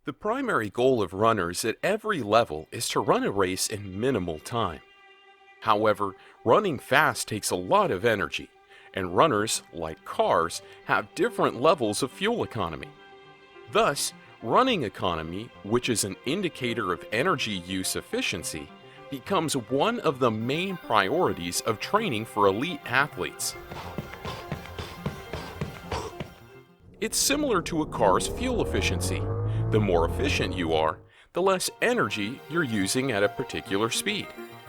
The primary goal of runners at every level is to run a race in minimal time. However, running fast takes a lot of energy, and runners, like cars, have different levels of fuel economy. Thus, running economy, which is an indicator of energy use efficiency, becomes one of the main priorities of training for elite athletes. It's similar to a car's fuel efficiency. The more efficient you are, the less energy you're using at a particular speed.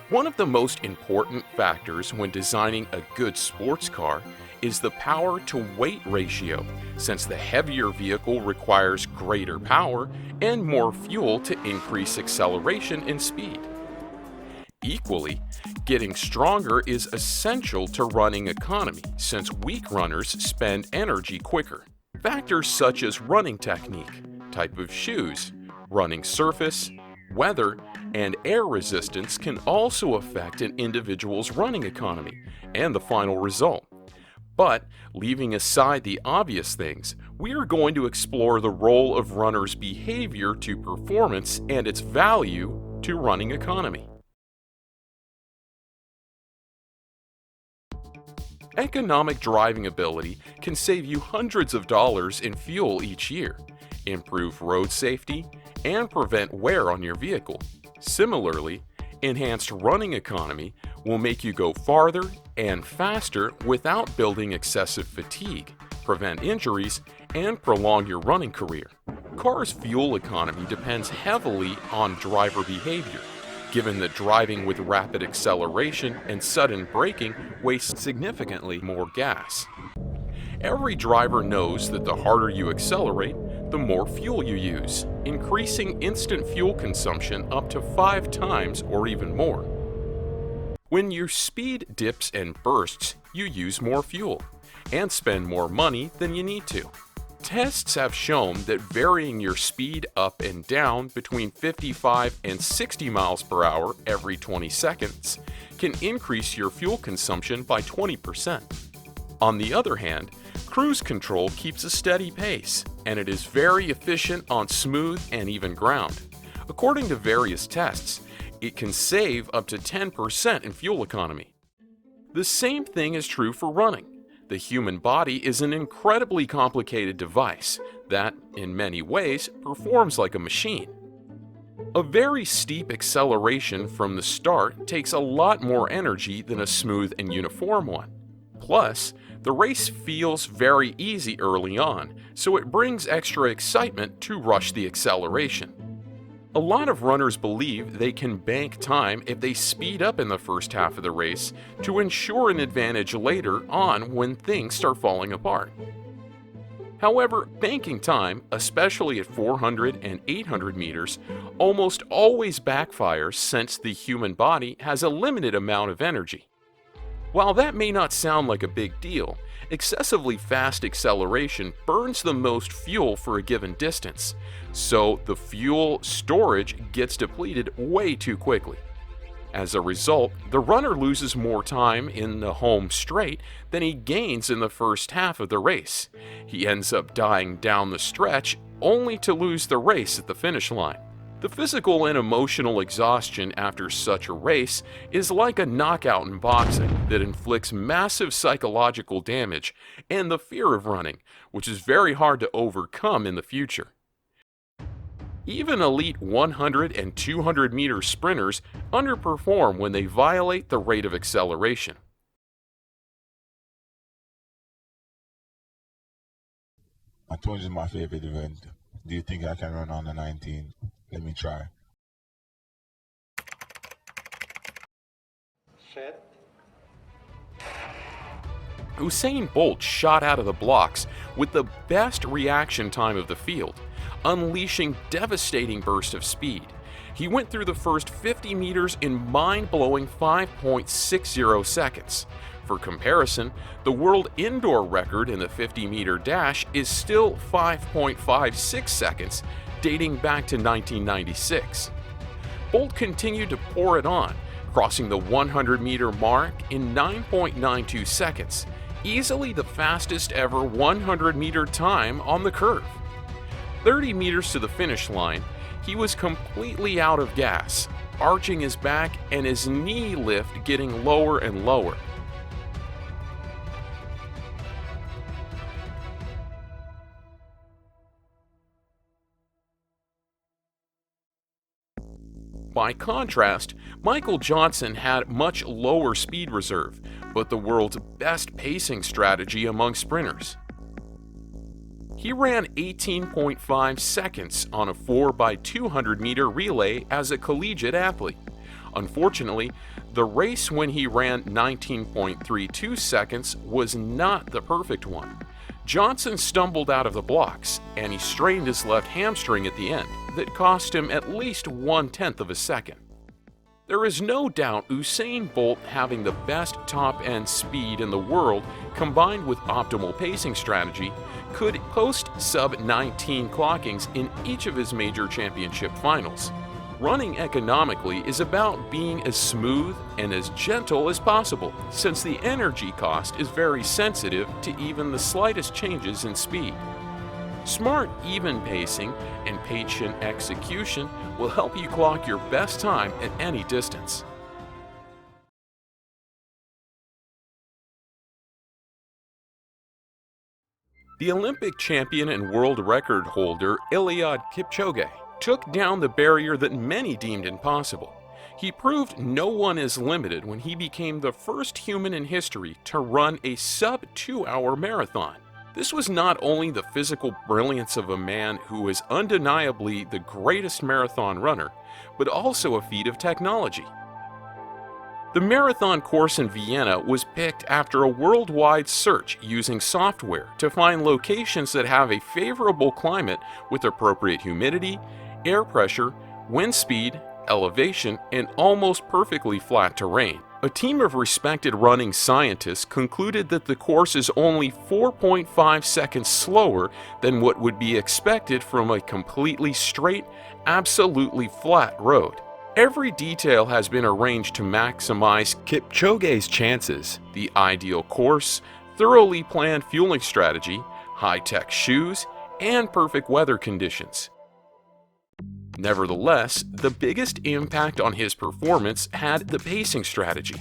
One of the most important factors when designing a good sports car is the power-to-weight ratio, since the heavier vehicle requires greater power and more fuel to increase acceleration and speed. Equally, getting stronger is essential to running economy, since weak runners spend energy quicker. Factors such as running technique, type of shoes, running surface, weather, and air resistance can also affect an individual's running economy and the final result. But, leaving aside the obvious things, we are going to explore the role of runners' behavior to performance and its value to running economy. Economic driving ability can save you hundreds of dollars in fuel each year, improve road safety, and prevent wear on your vehicle. Similarly, enhanced running economy will make you go farther and faster without building excessive fatigue, prevent injuries, and prolong your running career. Cars' fuel economy depends heavily on driver behavior, given that driving with rapid acceleration and sudden braking wastes significantly more gas. Every driver knows that the harder you accelerate, the more fuel you use, increasing instant fuel consumption up to 5 times or even more. When your speed dips and bursts, you use more fuel and spend more money than you need to. Tests have shown that varying your speed up and down between 55 and 60 miles per hour every 20 seconds can increase your fuel consumption by 20%. On the other hand, cruise control keeps a steady pace, and it is very efficient on smooth and even ground. According to various tests, it can save up to 10% in fuel economy. The same thing is true for running. The human body is an incredibly complicated device that, in many ways, performs like a machine. A very steep acceleration from the start takes a lot more energy than a smooth and uniform one. Plus, the race feels very easy early on, so it brings extra excitement to rush the acceleration. A lot of runners believe they can bank time if they speed up in the first half of the race to ensure an advantage later on when things start falling apart. However, banking time, especially at 400 and 800 meters, almost always backfires since the human body has a limited amount of energy. While that may not sound like a big deal, excessively fast acceleration burns the most fuel for a given distance, so the fuel storage gets depleted way too quickly. As a result, the runner loses more time in the home straight than he gains in the first half of the race. He ends up dying down the stretch only to lose the race at the finish line. The physical and emotional exhaustion after such a race is like a knockout in boxing that inflicts massive psychological damage and the fear of running, which is very hard to overcome in the future. Even elite 100 and 200 meter sprinters underperform when they violate the rate of acceleration. I told you my favorite event. Do you think I can run on the 19? Let me try. Set. Usain Bolt shot out of the blocks with the best reaction time of the field, unleashing devastating bursts of speed. He went through the first 50 meters in mind-blowing 5.60 seconds. For comparison, the world indoor record in the 50-meter dash is still 5.56 seconds, dating back to 1996. Bolt continued to pour it on, crossing the 100-meter mark in 9.92 seconds, easily the fastest ever 100-meter time on the curve. 30 meters to the finish line, he was completely out of gas, arching his back and his knee lift getting lower and lower. By contrast, Michael Johnson had much lower speed reserve, but the world's best pacing strategy among sprinters. He ran 18.5 seconds on a 4x200 meter relay as a collegiate athlete. Unfortunately, the race when he ran 19.32 seconds was not the perfect one. Johnson stumbled out of the blocks, and he strained his left hamstring at the end. That cost him at least 1/10 of a second. There is no doubt Usain Bolt having the best top-end speed in the world combined with optimal pacing strategy could post sub-19 clockings in each of his major championship finals. Running economically is about being as smooth and as gentle as possible, since the energy cost is very sensitive to even the slightest changes in speed. Smart, even pacing and patient execution will help you clock your best time at any distance. The Olympic champion and world record holder Eliud Kipchoge took down the barrier that many deemed impossible. He proved no one is limited when he became the first human in history to run a sub-2-hour marathon. This was not only the physical brilliance of a man who is undeniably the greatest marathon runner, but also a feat of technology. The marathon course in Vienna was picked after a worldwide search using software to find locations that have a favorable climate with appropriate humidity, air pressure, wind speed, elevation, and almost perfectly flat terrain. A team of respected running scientists concluded that the course is only 4.5 seconds slower than what would be expected from a completely straight, absolutely flat road. Every detail has been arranged to maximize Kipchoge's chances: the ideal course, thoroughly planned fueling strategy, high-tech shoes, and perfect weather conditions. Nevertheless, the biggest impact on his performance had the pacing strategy.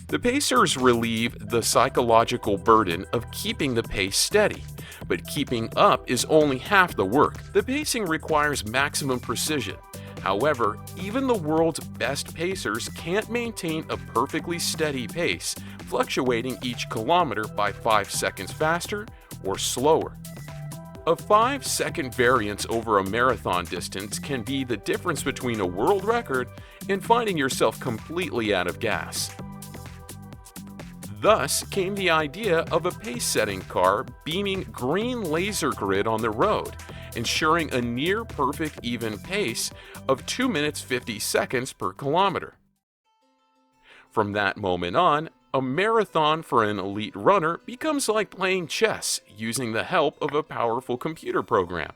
The pacers relieve the psychological burden of keeping the pace steady, but keeping up is only half the work. The pacing requires maximum precision. However, even the world's best pacers can't maintain a perfectly steady pace, fluctuating each kilometer by 5 seconds faster or slower. A 5-second variance over a marathon distance can be the difference between a world record and finding yourself completely out of gas. Thus came the idea of a pace-setting car beaming green laser grid on the road, ensuring a near-perfect even pace of 2 minutes 50 seconds per kilometer. From that moment on, a marathon for an elite runner becomes like playing chess using the help of a powerful computer program.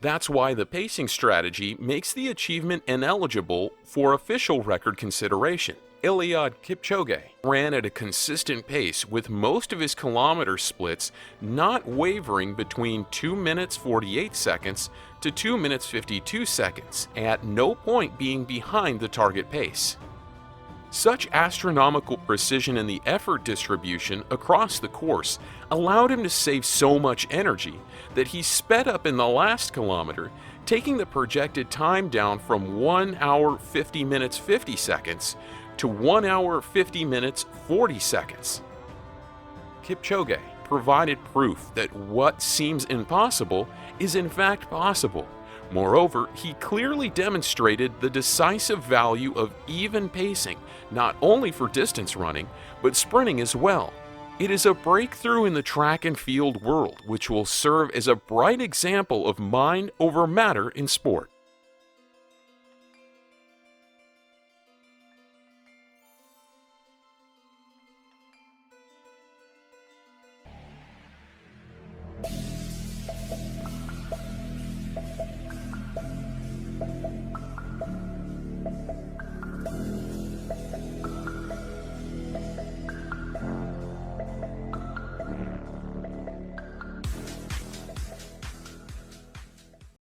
That's why the pacing strategy makes the achievement ineligible for official record consideration. Eliud Kipchoge ran at a consistent pace with most of his kilometer splits not wavering between 2 minutes 48 seconds to 2 minutes 52 seconds, at no point being behind the target pace. Such astronomical precision in the effort distribution across the course allowed him to save so much energy that he sped up in the last kilometer, taking the projected time down from 1 hour 50 minutes 50 seconds to 1 hour 50 minutes 40 seconds. Kipchoge provided proof that what seems impossible is in fact possible. Moreover, he clearly demonstrated the decisive value of even pacing, not only for distance running, but sprinting as well. It is a breakthrough in the track and field world which will serve as a bright example of mind over matter in sport.